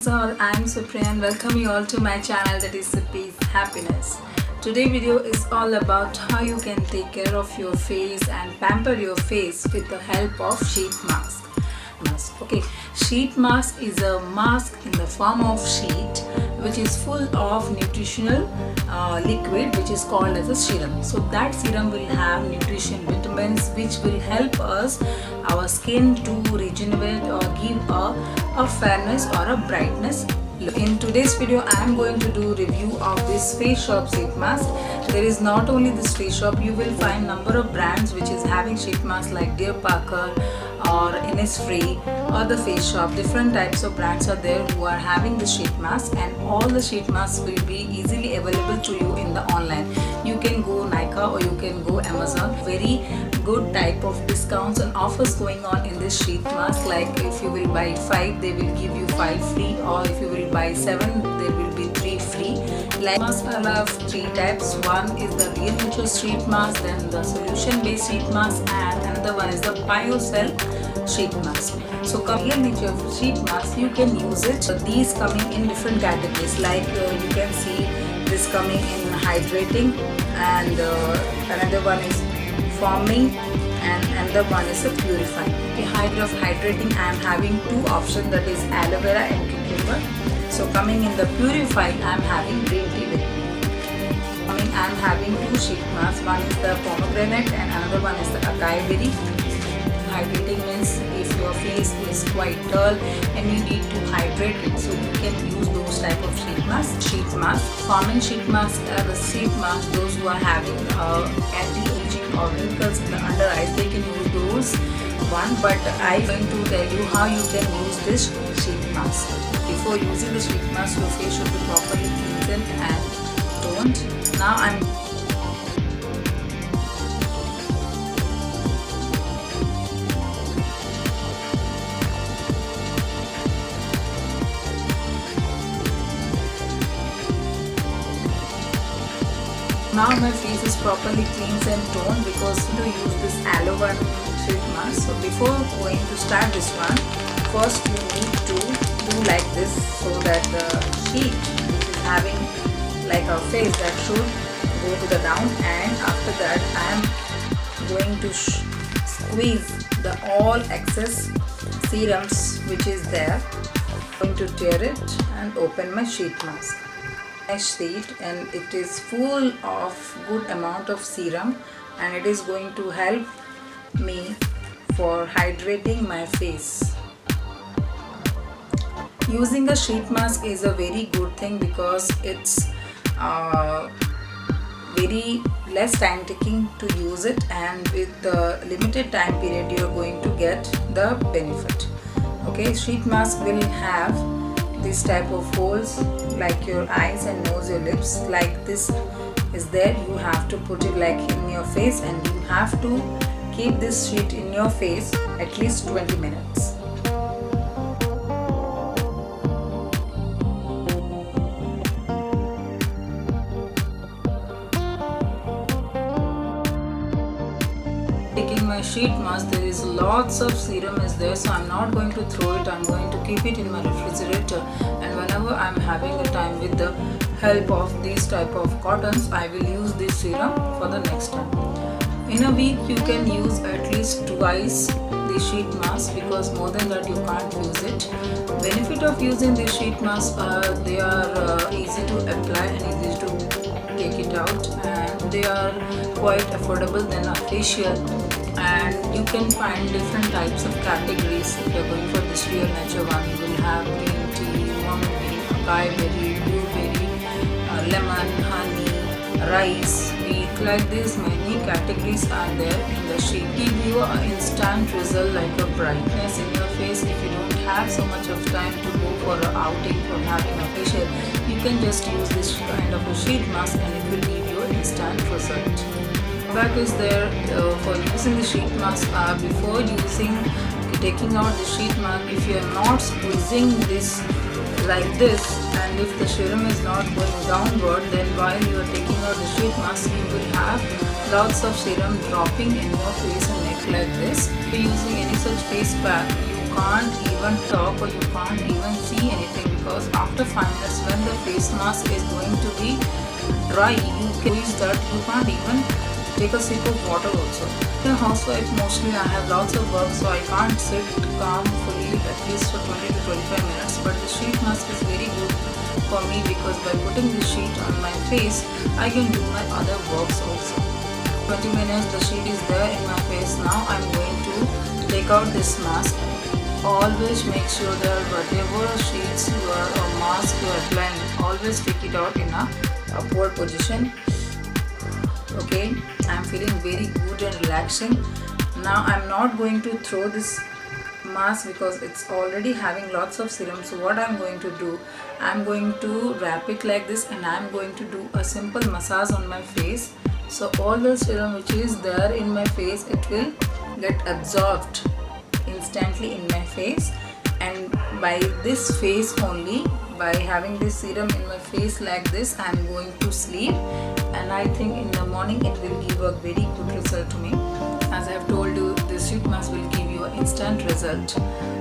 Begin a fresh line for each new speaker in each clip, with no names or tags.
All, I'm Supriya and welcome you all to my channel, that is Supishappiness. Today video is all about how you can take care of your face and pamper your face with the help of sheet mask. Okay, sheet mask is a mask in the form of sheet which is full of nutritional liquid which is called as a serum. So that serum will have nutrition vitamins which will help us our skin to regenerate or give a fairness or a brightness. In today's video I am going to do review of this face shop sheet mask. There is not only this face shop, you will find number of brands which is having sheet masks like Dear Parker or Innisfree or the Face Shop. Different types of brands are there who are having the sheet mask, and all the sheet masks will be easily available to you in the online. You can go Nykaa or you can go Amazon. Very good type of discounts and offers going on in this sheet mask, like if you will buy 5 they will give you 5 free, or if you will buy 7 there will be 3 free. Like masks are of 3 types. One is the real nature sheet mask, then the solution based sheet mask, and another one is the biocell sheet mask. So real nature sheet mask, you can use it. So these coming in different categories, like you can see this coming in hydrating, and another one is foaming, and another one is a purifying. Okay, of hydrating I am having 2 options, that is aloe vera and cucumber. So coming in the purifying I am having green tea with me. Coming I am having 2 sheet masks, one is the pomegranate and another one is the acai berry. Hydrating means if your face is quite dull and you need to hydrate it, so you can use those type of sheet masks. Foaming sheet masks are the sheet masks those who are having anti-aging or wrinkles in the under eyes, they can use those one. But I am going to tell you how you can use this sheet mask. Before using the sheet mask, your face should be properly cleansed and toned. Now my face is properly cleansed and toned because to use this aloe vera sheet mask. So before going to start this one, first you need to do like this, so that the sheet which is having like a face, that should go to the down, and after that I am going to squeeze the all excess serums which is there. I'm going to tear it and open my sheet mask. Sheet, and it is full of good amount of serum, and it is going to help me for hydrating my face. Using a sheet mask is a very good thing because it's very less time taking to use it, and with the limited time period you are going to get the benefit. Okay, sheet mask will have this type of holes like your eyes and nose, your lips, like this is there. You have to put it like in your face, and you have to keep this sheet in your face at least 20 minutes. Taking my sheet mask, there is lots of serum is there, so I'm not going to throw it. I'm going to keep it in my refrigerator, and whenever I'm having a time, with the help of these type of cottons, I will use this serum for the next time. In a week you can use at least twice the sheet mask, because more than that you can't use it. Benefit of using the sheet mask are they are easy to apply and easy to take it out, and they are quite affordable than a facial. And you can find different types of categories. If you are going for this real nature one, you will have green tea, moonbeam, acai berry, blueberry, lemon, honey, rice, wheat. Like this, many categories are there in the sheet. Give you an instant result like a brightness in your face. If you don't have so much of time to go for an outing for having a facial, you can just use this kind of a sheet mask and it will give you an instant result. Back is there for using the sheet mask. Before taking out the sheet mask, if you are not squeezing this like this, and if the serum is not going downward, then while you are taking out the sheet mask, you will have lots of serum dropping in your face and neck like this. If you are using any such face pack, you can't even talk or you can't even see anything, because after 5 minutes when the face mask is going to be dry, you can use that you can't even take a sip of water also. In a housewife, mostly I have lots of work, so I can't sit calm fully at least for 20 to 25 minutes. But the sheet mask is very good for me, because by putting the sheet on my face, I can do my other works also. 20 minutes the sheet is there in my face. Now I'm going to take out this mask. Always make sure that whatever sheets you are or mask you are applying, always take it out in a upward position. Okay, I'm feeling very good and relaxing. Now I'm not going to throw this mask because it's already having lots of serum. So what I'm going to do, I'm going to wrap it like this and I'm going to do a simple massage on my face. So all the serum which is there in my face, it will get absorbed instantly in my face, and by this face only, by having this serum in my face like this, I am going to sleep, and I think in the morning it will give a very good result to me. As I have told you, this sheet mask will give you an instant result.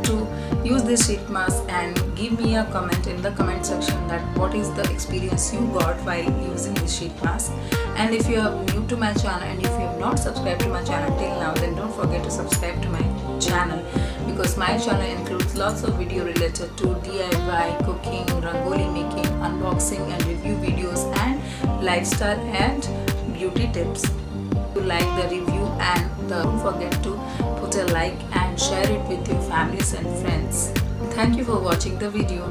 To use this sheet mask and give me a comment in the comment section that what is the experience you got while using this sheet mask. And if you are new to my channel and if you have not subscribed to my channel till now, then don't forget to subscribe to my channel, because my channel includes lots of video related to DIY, cooking, rangoli making, unboxing and review videos, and lifestyle and beauty tips. If you like the review, and don't forget to put a like and share it with your families and friends. Thank you for watching the video.